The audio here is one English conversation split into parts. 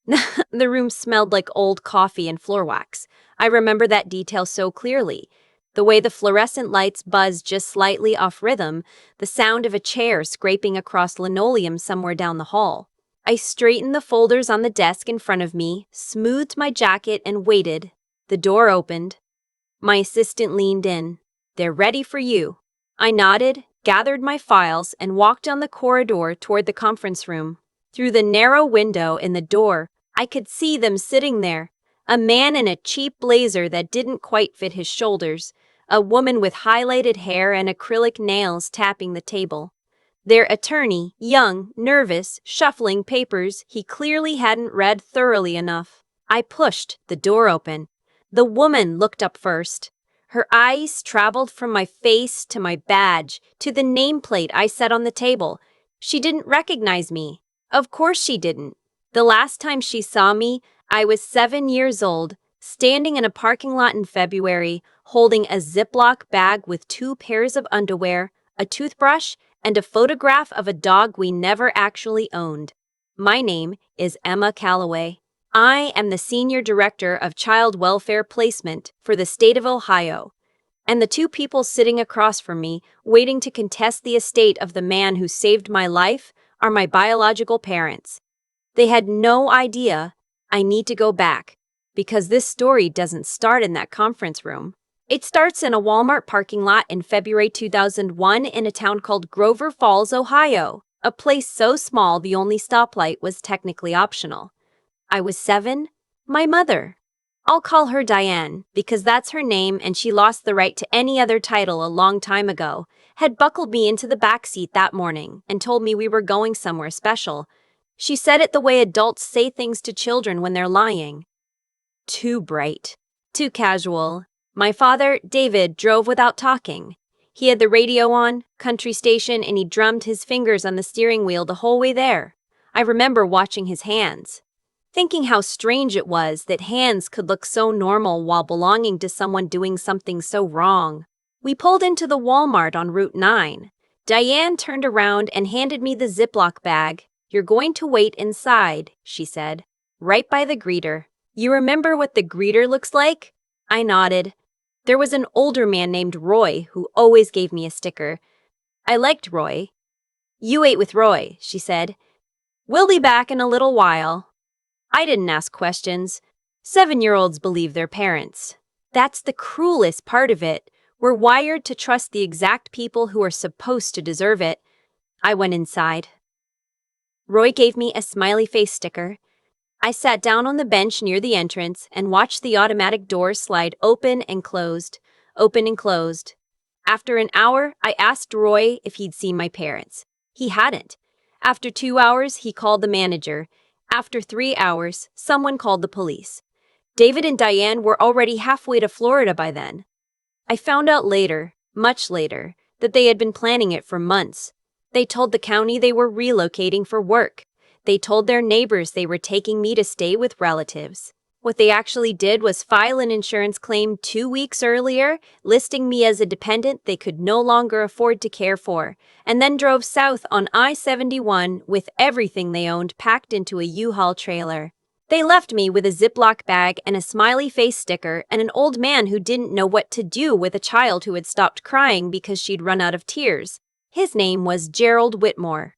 The room smelled like old coffee and floor wax. I remember that detail so clearly. The way the fluorescent lights buzzed just slightly off rhythm, the sound of a chair scraping across linoleum somewhere down the hall. I straightened the folders on the desk in front of me, smoothed my jacket, and waited. The door opened. My assistant leaned in. "They're ready for you." I nodded, gathered my files, and walked down the corridor toward the conference room. Through the narrow window in the door, I could see them sitting there. A man in a cheap blazer that didn't quite fit his shoulders, a woman with highlighted hair and acrylic nails tapping the table. Their attorney, young, nervous, shuffling papers he clearly hadn't read thoroughly enough. I pushed the door open. The woman looked up first. Her eyes traveled from my face to my badge, to the nameplate I set on the table. She didn't recognize me. Of course she didn't. The last time she saw me, I was 7 years old, standing in a parking lot in February, holding a Ziploc bag with 2 pairs of underwear, a toothbrush, and a photograph of a dog we never actually owned. My name is Emma Calloway. I am the Senior Director of Child Welfare Placement for the state of Ohio, and the 2 people sitting across from me, waiting to contest the estate of the man who saved my life, are my biological parents. They had no idea I need to go back, because this story doesn't start in that conference room. It starts in a Walmart parking lot in February 2001 in a town called Grover Falls, Ohio, a place so small the only stoplight was technically optional. I was 7. My mother. I'll call her Diane, because that's her name and she lost the right to any other title a long time ago, had buckled me into the back seat that morning and told me we were going somewhere special. She said it the way adults say things to children when they're lying. Too bright. Too casual. My father, David, drove without talking. He had the radio on, country station, and he drummed his fingers on the steering wheel the whole way there. I remember watching his hands, thinking how strange it was that hands could look so normal while belonging to someone doing something so wrong. We pulled into the Walmart on Route 9. Diane turned around and handed me the Ziploc bag. "You're going to wait inside," she said, "right by the greeter. You remember what the greeter looks like?" I nodded. There was an older man named Roy who always gave me a sticker. I liked Roy. "You ate with Roy," she said. "We'll be back in a little while." I didn't ask questions. 7-year-olds believe their parents. That's the cruelest part of it. We're wired to trust the exact people who are supposed to deserve it. I went inside. Roy gave me a smiley face sticker. I sat down on the bench near the entrance and watched the automatic doors slide open and closed, open and closed. After an hour, I asked Roy if he'd seen my parents. He hadn't. After 2 hours, he called the manager. After 3 hours, someone called the police. David and Diane were already halfway to Florida by then. I found out later, much later, that they had been planning it for months. They told the county they were relocating for work. They told their neighbors they were taking me to stay with relatives. What they actually did was file an insurance claim 2 weeks earlier, listing me as a dependent they could no longer afford to care for, and then drove south on I-71 with everything they owned packed into a U-Haul trailer. They left me with a Ziploc bag and a smiley face sticker and an old man who didn't know what to do with a child who had stopped crying because she'd run out of tears. His name was Gerald Whitmore.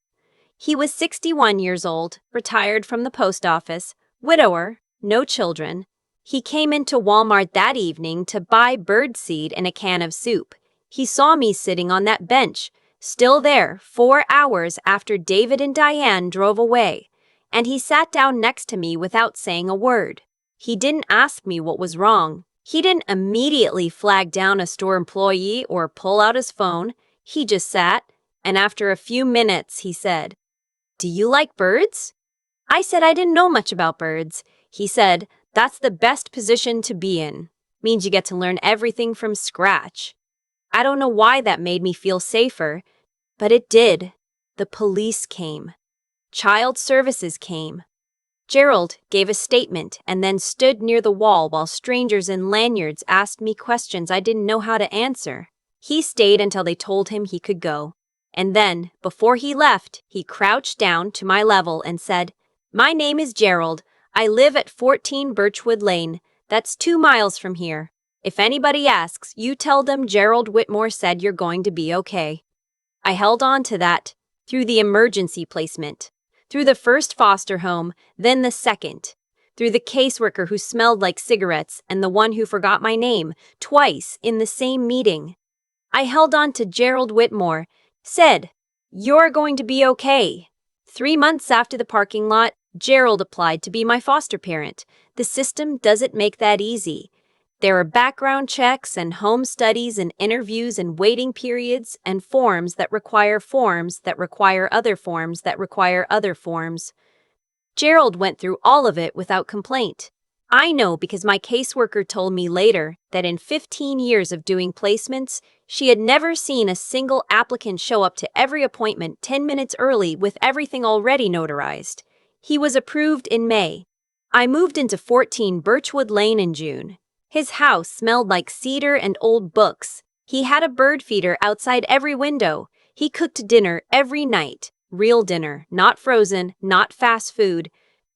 He was 61 years old, retired from the post office, widower, no children. He came into Walmart that evening to buy birdseed and a can of soup. He saw me sitting on that bench, still there 4 hours after David and Diane drove away, and he sat down next to me without saying a word. He didn't ask me what was wrong. He didn't immediately flag down a store employee or pull out his phone. He just sat, and after a few minutes he said, "Do you like birds?" I said I didn't know much about birds. He said, "That's the best position to be in. Means you get to learn everything from scratch." I don't know why that made me feel safer, but it did. The police came. Child Services came. Gerald gave a statement and then stood near the wall while strangers in lanyards asked me questions I didn't know how to answer. He stayed until they told him he could go. And then, before he left, he crouched down to my level and said, "My name is Gerald. I live at 14 Birchwood Lane. That's 2 miles from here. If anybody asks, you tell them Gerald Whitmore said you're going to be okay. I held on to that through the emergency placement, through the first foster home, then the second, through the caseworker who smelled like cigarettes and the one who forgot my name twice in the same meeting. I held on to Gerald Whitmore, said, "You're going to be okay." 3 months after the parking lot, Gerald applied to be my foster parent. The system doesn't make that easy. There are background checks and home studies and interviews and waiting periods and forms that require other forms that require other forms. Gerald went through all of it without complaint. I know because my caseworker told me later that in 15 years of doing placements, she had never seen a single applicant show up to every appointment 10 minutes early with everything already notarized. He was approved in May. I moved into 14 Birchwood Lane in June. His house smelled like cedar and old books. He had a bird feeder outside every window. He cooked dinner every night. Real dinner, not frozen, not fast food.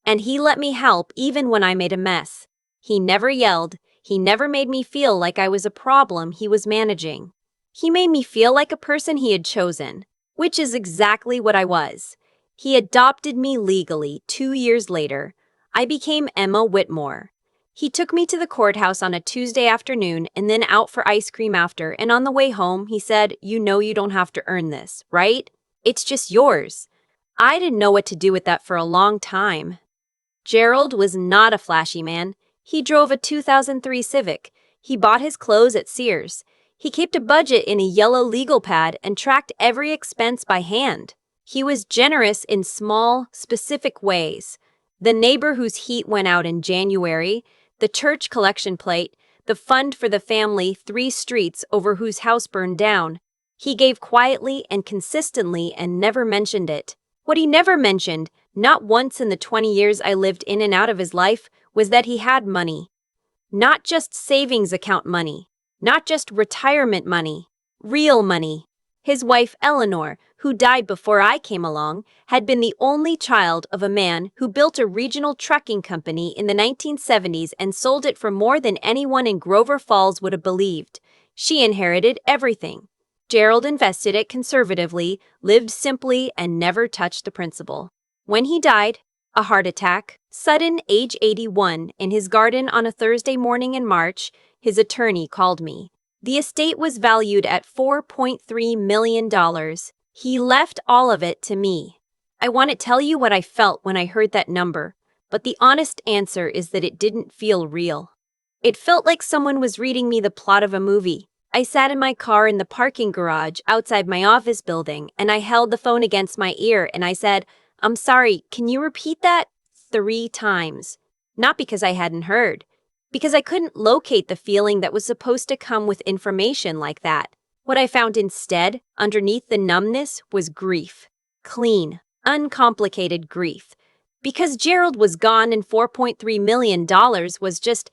And he let me help even when I made a mess. He never yelled. He never made me feel like I was a problem he was managing. He made me feel like a person he had chosen, which is exactly what I was. He adopted me legally 2 years later. I became Emma Whitmore. He took me to the courthouse on a Tuesday afternoon and then out for ice cream after, and on the way home, he said, "You know you don't have to earn this, right? It's just yours." I didn't know what to do with that for a long time. Gerald was not a flashy man. He drove a 2003 Civic. He bought his clothes at Sears. He kept a budget in a yellow legal pad and tracked every expense by hand. He was generous in small, specific ways. The neighbor whose heat went out in January, the church collection plate, the fund for the family 3 streets over whose house burned down. He gave quietly and consistently and never mentioned it. What he never mentioned, not once in the 20 years I lived in and out of his life, was that he had money. Not just savings account money, not just retirement money, real money. His wife, Eleanor, who died before I came along, had been the only child of a man who built a regional trucking company in the 1970s and sold it for more than anyone in Grover Falls would have believed. She inherited everything. Gerald invested it conservatively, lived simply, and never touched the principal. When he died, a heart attack, sudden, age 81, in his garden on a Thursday morning in March, his attorney called me. The estate was valued at $4.3 million. He left all of it to me. I want to tell you what I felt when I heard that number, but the honest answer is that it didn't feel real. It felt like someone was reading me the plot of a movie. I sat in my car in the parking garage outside my office building, and I held the phone against my ear and I said, "I'm sorry, can you repeat that?" 3 times. Not because I hadn't heard, because I couldn't locate the feeling that was supposed to come with information like that. What I found instead, underneath the numbness, was grief. Clean, uncomplicated grief. Because Gerald was gone and $4.3 million was just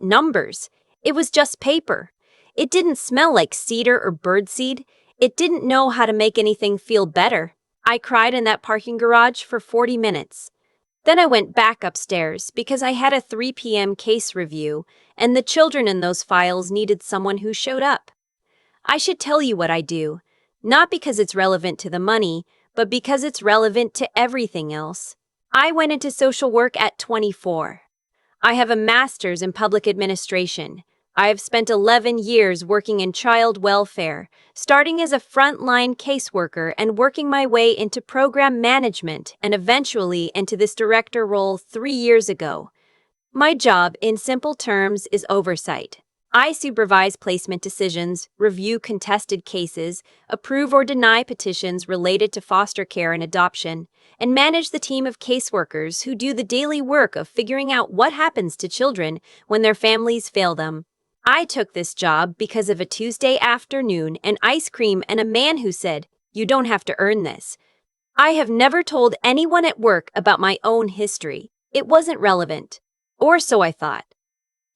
numbers. It was just paper. It didn't smell like cedar or birdseed. It didn't know how to make anything feel better. I cried in that parking garage for 40 minutes. Then I went back upstairs because I had a 3 p.m. case review, and the children in those files needed someone who showed up. I should tell you what I do, not because it's relevant to the money, but because it's relevant to everything else. I went into social work at 24. I have a master's in public administration. I have spent 11 years working in child welfare, starting as a frontline caseworker and working my way into program management and eventually into this director role 3 years ago. My job, in simple terms, is oversight. I supervise placement decisions, review contested cases, approve or deny petitions related to foster care and adoption, and manage the team of caseworkers who do the daily work of figuring out what happens to children when their families fail them. I took this job because of a Tuesday afternoon and ice cream and a man who said, "You don't have to earn this." I have never told anyone at work about my own history. It wasn't relevant. Or so I thought.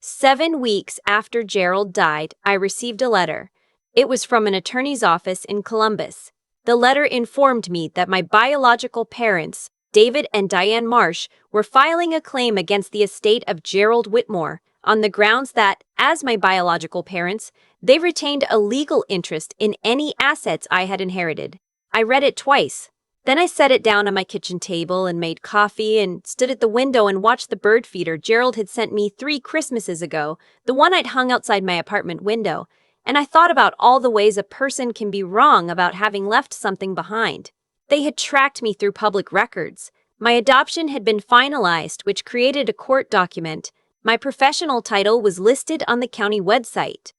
7 weeks after Gerald died, I received a letter. It was from an attorney's office in Columbus. The letter informed me that my biological parents, David and Diane Marsh, were filing a claim against the estate of Gerald Whitmore on the grounds that, as my biological parents, they retained a legal interest in any assets I had inherited. I read it twice. Then I set it down on my kitchen table and made coffee and stood at the window and watched the bird feeder Gerald had sent me 3 Christmases ago, the one I'd hung outside my apartment window, and I thought about all the ways a person can be wrong about having left something behind. They had tracked me through public records. My adoption had been finalized, which created a court document. My professional title was listed on the county website.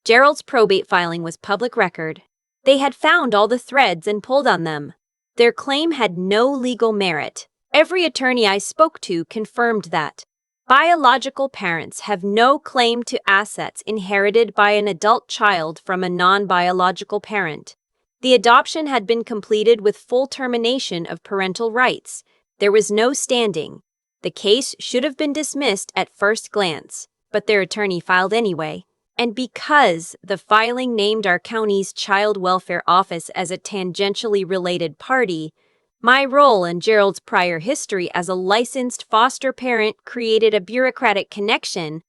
Gerald's probate filing was public record. They had found all the threads and pulled on them. Their claim had no legal merit. Every attorney I spoke to confirmed that. Biological parents have no claim to assets inherited by an adult child from a non-biological parent. The adoption had been completed with full termination of parental rights. There was no standing. The case should have been dismissed at first glance, but their attorney filed anyway. And because the filing named our county's child welfare office as a tangentially related party, my role and Gerald's prior history as a licensed foster parent created a bureaucratic connection.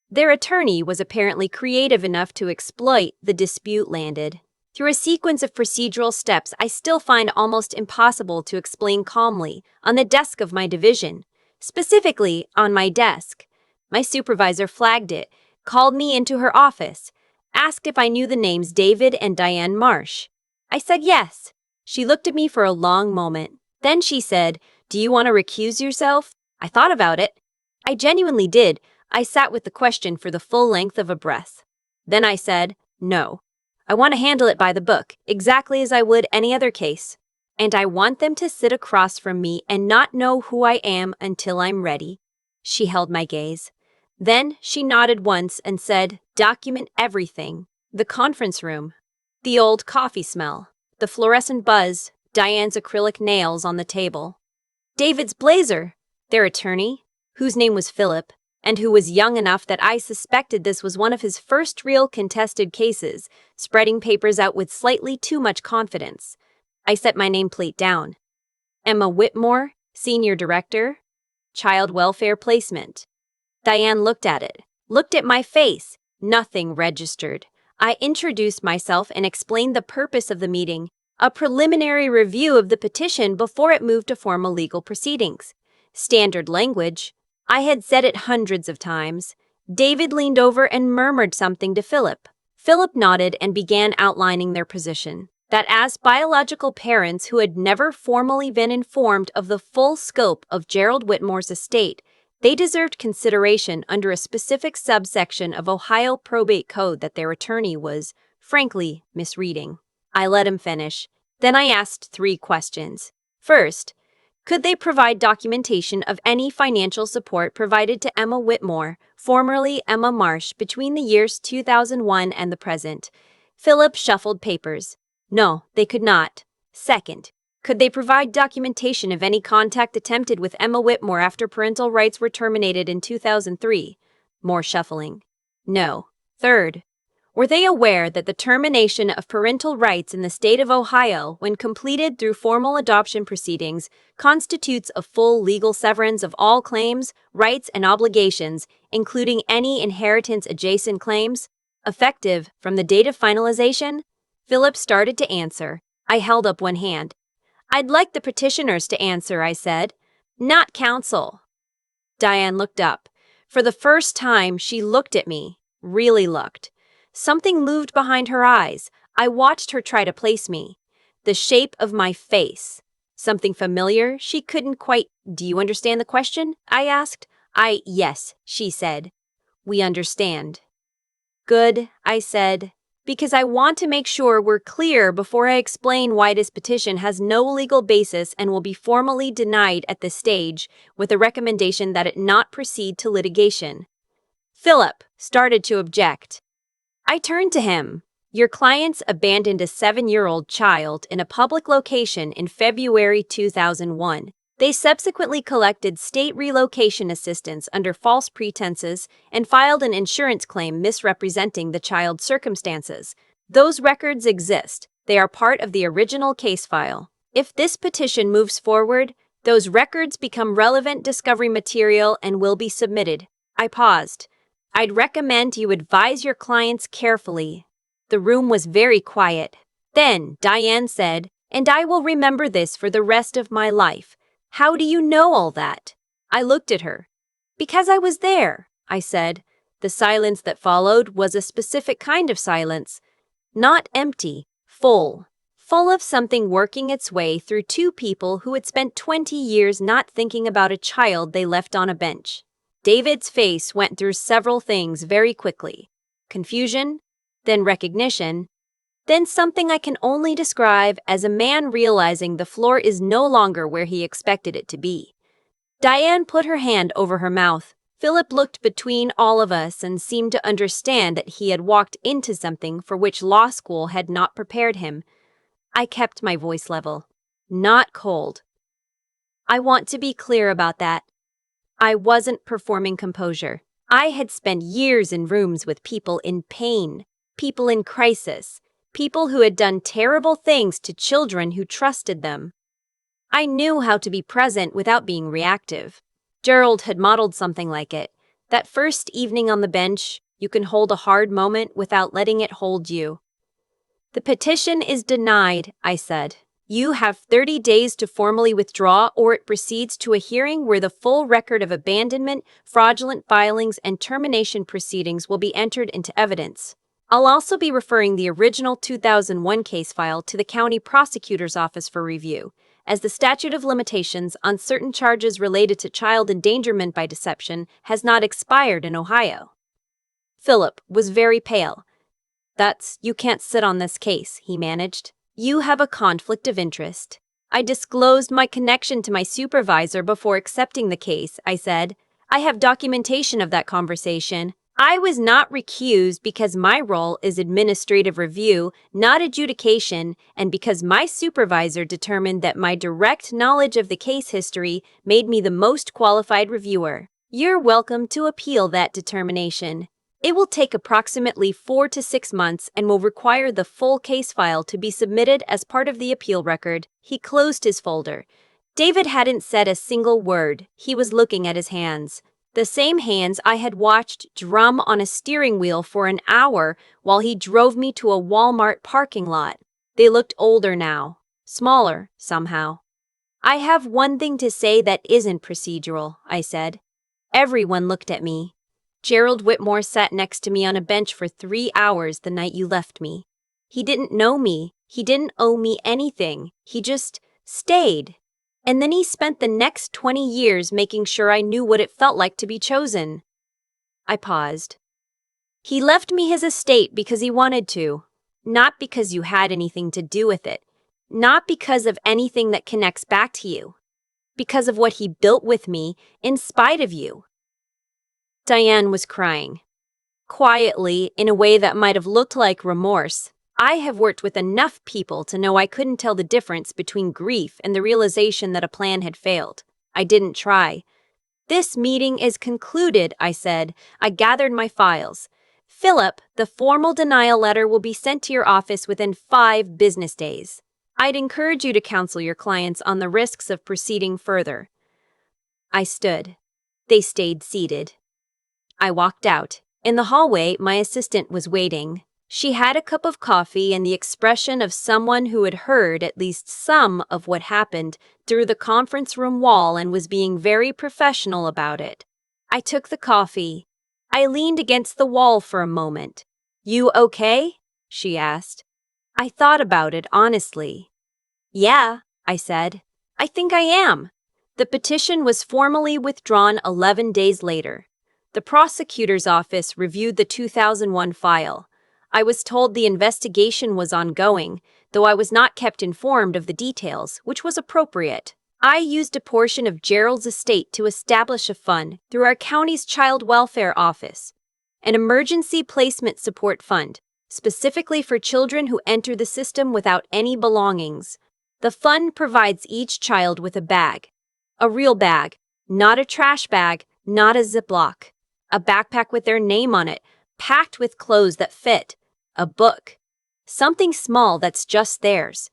Their attorney was apparently creative enough to exploit the dispute landed. Through a sequence of procedural steps I still find almost impossible to explain calmly, on the desk of my division, specifically on my desk, my supervisor flagged it, called me into her office, asked if I knew the names David and Diane Marsh. I said yes. She looked at me for a long moment. Then she said, "Do you want to recuse yourself?" I thought about it. I genuinely did. I sat with the question for the full length of a breath. Then I said, "No. I want to handle it by the book, exactly as I would any other case. And I want them to sit across from me and not know who I am until I'm ready." She held my gaze. Then she nodded once and said, "Document everything." The conference room. The old coffee smell. The fluorescent buzz. Diane's acrylic nails on the table. David's blazer. Their attorney, whose name was Philip, and who was young enough that I suspected this was one of his first real contested cases, spreading papers out with slightly too much confidence. I set my nameplate down. Emma Whitmore, Senior Director, Child Welfare Placement. Diane looked at it, looked at my face. Nothing registered. I introduced myself and explained the purpose of the meeting, a preliminary review of the petition before it moved to formal legal proceedings. Standard language. I had said it hundreds of times. David leaned over and murmured something to Philip. Philip nodded and began outlining their position, that as biological parents who had never formally been informed of the full scope of Gerald Whitmore's estate, they deserved consideration under a specific subsection of Ohio probate code that their attorney was, frankly, misreading. I let him finish. Then I asked 3 questions. First, could they provide documentation of any financial support provided to Emma Whitmore, formerly Emma Marsh, between the years 2001 and the present? Philip shuffled papers. No, they could not. Second, could they provide documentation of any contact attempted with Emma Whitmore after parental rights were terminated in 2003? More shuffling. No. Third, were they aware that the termination of parental rights in the state of Ohio, when completed through formal adoption proceedings, constitutes a full legal severance of all claims, rights, and obligations, including any inheritance-adjacent claims, effective from the date of finalization? Philip started to answer. I held up one hand. "I'd like the petitioners to answer," I said. "Not counsel." Diane looked up. For the first time, she looked at me. Really looked. Something moved behind her eyes. I watched her try to place me. The shape of my face. Something familiar? She couldn't quite. "Do you understand the question?" I asked. Yes, she said. "We understand." "Good," I said, "because I want to make sure we're clear before I explain why this petition has no legal basis and will be formally denied at this stage, with a recommendation that it not proceed to litigation." Philip started to object. I turned to him. "Your clients abandoned a 7-year-old child in a public location in February 2001. They subsequently collected state relocation assistance under false pretenses and filed an insurance claim misrepresenting the child's circumstances. Those records exist. They are part of the original case file. If this petition moves forward, Those records become relevant discovery material and will be submitted. I paused. I'd recommend you advise your clients carefully. The room was very quiet. Then Diane said, "And I will remember this for the rest of my life. How do you know all that?" I looked at her. "Because I was there," I said. The silence that followed was a specific kind of silence. Not empty, full. Full of something working its way through two people who had spent 20 years not thinking about a child they left on a bench. David's face went through several things very quickly. Confusion, then recognition, then something I can only describe as a man realizing the floor is no longer where he expected it to be. Diane put her hand over her mouth. Philip looked between all of us and seemed to understand that he had walked into something for which law school had not prepared him. I kept my voice level, not cold. I want to be clear about that. I wasn't performing composure. I had spent years in rooms with people in pain, people in crisis, people who had done terrible things to children who trusted them. I knew how to be present without being reactive. Gerald had modeled something like it. That first evening on the bench, you can hold a hard moment without letting it hold you. "The petition is denied," I said. "You have 30 days to formally withdraw, or it proceeds to a hearing where the full record of abandonment, fraudulent filings, and termination proceedings will be entered into evidence. I'll also be referring the original 2001 case file to the county prosecutor's office for review, as the statute of limitations on certain charges related to child endangerment by deception has not expired in Ohio." Philip was very pale. "You can't sit on this case," he managed. "You have a conflict of interest." I disclosed my connection to my supervisor before accepting the case, I said. "I have documentation of that conversation. I was not recused because my role is administrative review, not adjudication, and because my supervisor determined that my direct knowledge of the case history made me the most qualified reviewer. You're welcome to appeal that determination. It will take approximately 4 to 6 months and will require the full case file to be submitted as part of the appeal record." He closed his folder. David hadn't said a single word. He was looking at his hands. The same hands I had watched drum on a steering wheel for an hour while he drove me to a Walmart parking lot. They looked older now, smaller, somehow. "I have one thing to say that isn't procedural," I said. Everyone looked at me. "Gerald Whitmore sat next to me on a bench for 3 hours the night you left me. He didn't know me. He didn't owe me anything. He just stayed. And then he spent the next 20 years making sure I knew what it felt like to be chosen." I paused. "He left me his estate because he wanted to. Not because you had anything to do with it. Not because of anything that connects back to you. Because of what he built with me, in spite of you." Diane was crying. Quietly, in a way that might have looked like remorse. I have worked with enough people to know I couldn't tell the difference between grief and the realization that a plan had failed. I didn't try. "This meeting is concluded," I said. I gathered my files. "Philip, the formal denial letter will be sent to your office within 5 business days. I'd encourage you to counsel your clients on the risks of proceeding further." I stood. They stayed seated. I walked out. In the hallway, my assistant was waiting. She had a cup of coffee and the expression of someone who had heard at least some of what happened through the conference room wall and was being very professional about it. I took the coffee. I leaned against the wall for a moment. "You okay?" she asked. I thought about it honestly. "Yeah," I said. "I think I am." The petition was formally withdrawn 11 days later. The prosecutor's office reviewed the 2001 file. I was told the investigation was ongoing, though I was not kept informed of the details, which was appropriate. I used a portion of Gerald's estate to establish a fund through our county's child welfare office, an emergency placement support fund, specifically for children who enter the system without any belongings. The fund provides each child with a bag, a real bag, not a trash bag, not a Ziploc, a backpack with their name on it, packed with clothes that fit, a book, something small that's just theirs.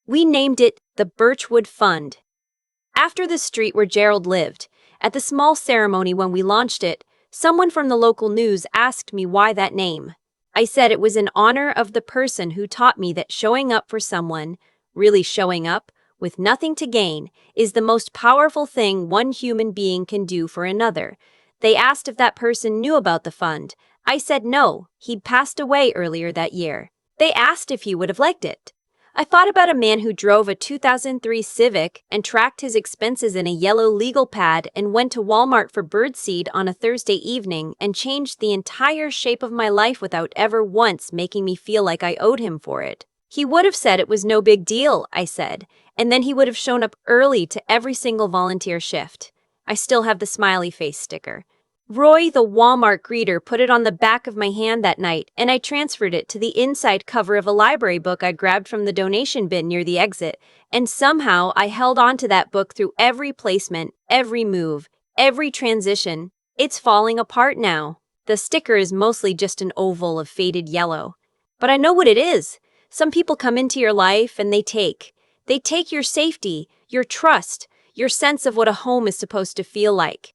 We named it the Birchwood Fund. After the street where Gerald lived, at the small ceremony when we launched it, someone from the local news asked me why that name. I said it was in honor of the person who taught me that showing up for someone, really showing up, with nothing to gain, is the most powerful thing one human being can do for another. They asked if that person knew about the fund. I said no, he'd passed away earlier that year. They asked if he would have liked it. I thought about a man who drove a 2003 Civic and tracked his expenses in a yellow legal pad and went to Walmart for birdseed on a Thursday evening and changed the entire shape of my life without ever once making me feel like I owed him for it. He would have said it was no big deal, I said, and then he would have shown up early to every single volunteer shift. I still have the smiley face sticker. Roy, the Walmart greeter, put it on the back of my hand that night, and I transferred it to the inside cover of a library book I grabbed from the donation bin near the exit, and somehow I held on to that book through every placement, every move, every transition. It's falling apart now. The sticker is mostly just an oval of faded yellow. But I know what it is. Some people come into your life and they take your safety, your trust, your sense of what a home is supposed to feel like.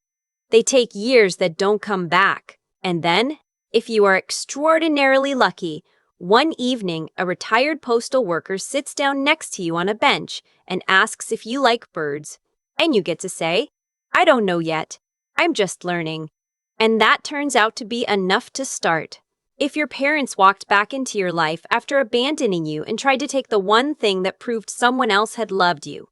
They take years that don't come back. And then, if you are extraordinarily lucky, one evening a retired postal worker sits down next to you on a bench and asks if you like birds. And you get to say, I don't know yet. I'm just learning. And that turns out to be enough to start. If your parents walked back into your life after abandoning you and tried to take the one thing that proved someone else had loved you,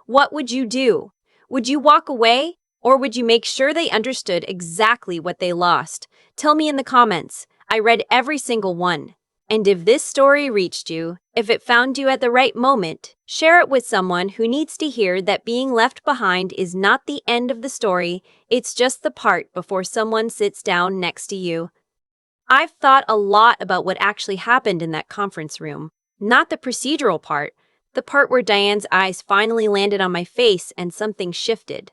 what would you do? Would you walk away? Or would you make sure they understood exactly what they lost? Tell me in the comments. I read every single one. And if this story reached you, if it found you at the right moment, share it with someone who needs to hear that being left behind is not the end of the story, it's just the part before someone sits down next to you. I've thought a lot about what actually happened in that conference room. Not the procedural part, the part where Diane's eyes finally landed on my face and something shifted.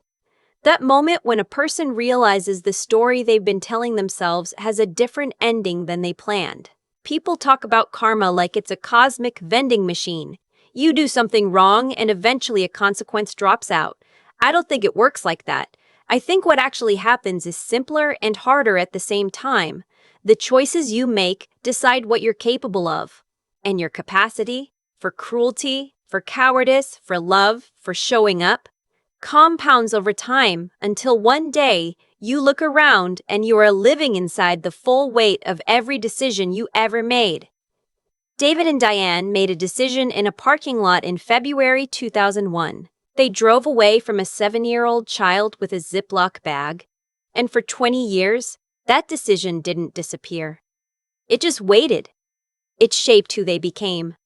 That moment when a person realizes the story they've been telling themselves has a different ending than they planned. People talk about karma like it's a cosmic vending machine. You do something wrong and eventually a consequence drops out. I don't think it works like that. I think what actually happens is simpler and harder at the same time. The choices you make decide what you're capable of. And your capacity for cruelty, for cowardice, for love, for showing up, compounds over time until one day you look around and you are living inside the full weight of every decision you ever made. David and Diane made a decision in a parking lot in February 2001. They drove away from a 7-year-old child with a Ziploc bag, and for 20 years, that decision didn't disappear. It just waited. It shaped who they became.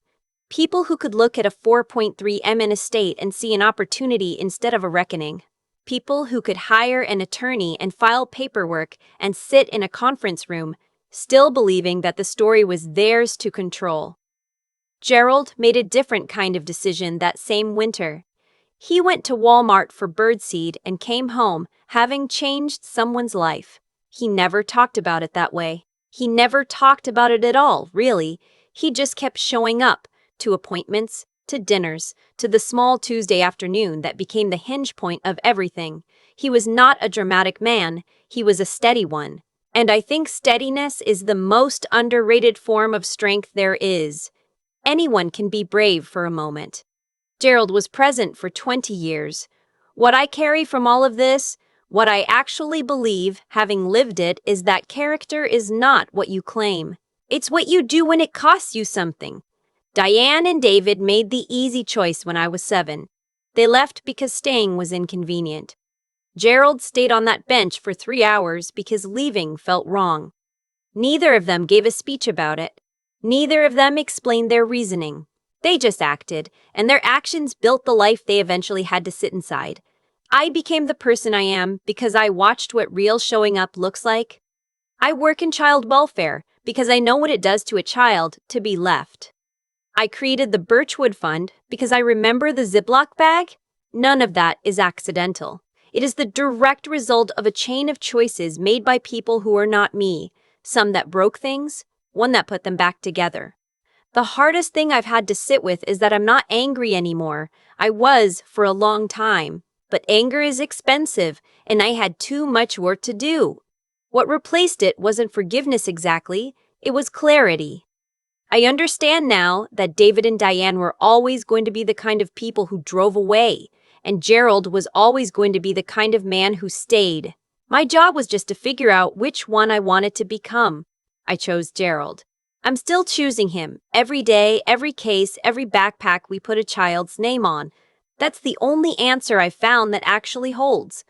People who could look at a 4.3 million estate and see an opportunity instead of a reckoning. People who could hire an attorney and file paperwork and sit in a conference room, still believing that the story was theirs to control. Gerald made a different kind of decision that same winter. He went to Walmart for birdseed and came home, having changed someone's life. He never talked about it that way. He never talked about it at all, really. He just kept showing up. To appointments, to dinners, to the small Tuesday afternoon that became the hinge point of everything. He was not a dramatic man, he was a steady one. And I think steadiness is the most underrated form of strength there is. Anyone can be brave for a moment. Gerald was present for 20 years. What I carry from all of this, what I actually believe, having lived it, is that character is not what you claim. It's what you do when it costs you something. Diane and David made the easy choice when I was 7. They left because staying was inconvenient. Gerald stayed on that bench for 3 hours because leaving felt wrong. Neither of them gave a speech about it. Neither of them explained their reasoning. They just acted, and their actions built the life they eventually had to sit inside. I became the person I am because I watched what real showing up looks like. I work in child welfare because I know what it does to a child to be left. I created the Birchwood Fund because I remember the Ziploc bag. None of that is accidental. It is the direct result of a chain of choices made by people who are not me, some that broke things, one that put them back together. The hardest thing I've had to sit with is that I'm not angry anymore. I was for a long time. But anger is expensive, and I had too much work to do. What replaced it wasn't forgiveness exactly, it was clarity. I understand now that David and Diane were always going to be the kind of people who drove away, and Gerald was always going to be the kind of man who stayed. My job was just to figure out which one I wanted to become. I chose Gerald. I'm still choosing him, every day, every case, every backpack we put a child's name on. That's the only answer I've found that actually holds.